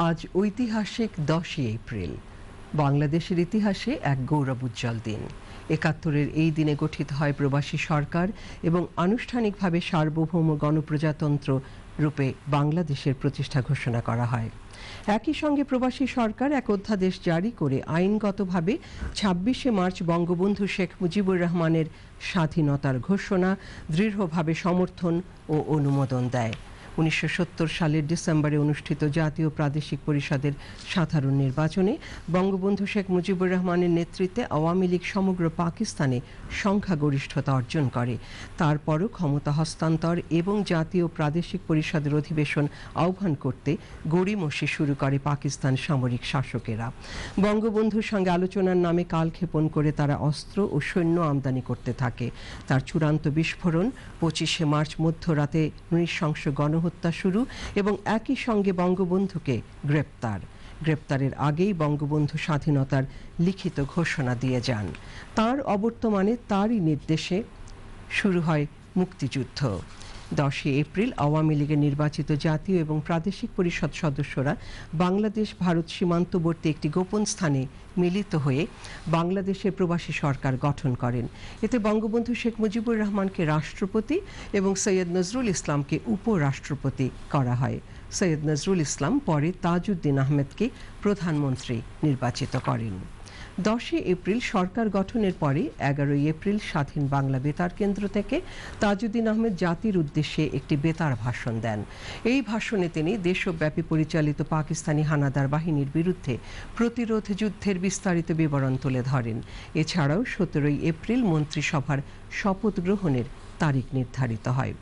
আজ ঐতিহাসিক 10ই এপ্রিল, বাংলাদেশের ইতিহাসে এক গৌরবোজ্জ্বল দিন। ৭১-এর এই দিনে গঠিত হয় প্রবাসী সরকার এবং আনুষ্ঠানিকভাবে সার্বভৌম গণপ্রজাতন্ত্র রূপে বাংলাদেশের প্রতিষ্ঠা ঘোষণা করা হয়। একই সঙ্গে প্রবাসী সরকার এক অধ্যাদেশ জারি করে আইনগতভাবে ২৬শে মার্চ বঙ্গবন্ধু শেখ মুজিবুর রহমানের স্বাধীনতার ঘোষণা দৃঢ়ভাবে সমর্থন ও অনুমোদন দেয়। ১৯৭০ সালের ডিসেম্বরে অনুষ্ঠিত জাতীয় প্রাদেশিক পরিষদের সাধারণ নির্বাচনে বঙ্গবন্ধু শেখ মুজিবুর রহমানের নেতৃত্বে আওয়ামী লীগ সমগ্র পাকিস্তানে সংখ্যাগরিষ্ঠতা অর্জন করে। তারপরও ক্ষমতা হস্তান্তর এবং জাতীয় প্রাদেশিক পরিষদের অধিবেশন আহ্বান করতে গড়িমসি শুরু করে পাকিস্তান সামরিক শাসকেরা। বঙ্গবন্ধুর সঙ্গে আলোচনার নামে কালক্ষেপণ করে তারা অস্ত্র ও সৈন্য আমদানি করতে থাকে। তার চূড়ান্ত বিস্ফোরণ ২৫শে মার্চ মধ্যরাতে নৃশংস গণহত্যা শুরু এবং একই সঙ্গে বঙ্গবন্ধুকে গ্রেপ্তারের আগেই বঙ্গবন্ধু স্বাধীনতার লিখিত ঘোষণা দিয়ে যান। তার অবর্তমানে তারই নির্দেশে শুরু হয় মুক্তিযুদ্ধ। 10ই এপ্রিল আওয়ামী লীগের নির্বাচিত জাতীয় এবং প্রাদেশিক পরিষদ সদস্যরা বাংলাদেশ ভারত সীমান্তবর্তী একটি গোপন স্থানে মিলিত হয়ে বাংলাদেশের প্রবাসী সরকার গঠন করেন। এতে বঙ্গবন্ধু শেখ মুজিবুর রহমানকে রাষ্ট্রপতি এবং সৈয়দ নজরুল ইসলামকে উপরাষ্ট্রপতি করা হয়। সৈয়দ নজরুল ইসলাম পরে তাজউদ্দিন আহমেদকে প্রধানমন্ত্রী নির্বাচিত করেন। 10ই এপ্রিল সরকার গঠনের পরে 11ই এপ্রিল স্বাধীন বাংলা বেতার কেন্দ্র থেকে তাজউদ্দিন আহমেদ জাতির উদ্দেশ্যে একটি বেতার ভাষণ দেন। এই ভাষণে তিনি দেশব্যাপী পরিচালিত পাকিস্তানি হানাদার বাহিনীর বিরুদ্ধে প্রতিরোধ যুদ্ধের বিস্তারিত বিবরণ তুলে ধরেন। এছাড়াও 17ই এপ্রিল মন্ত্রিসভার শপথ গ্রহণের তারিখ নির্ধারিত হয়।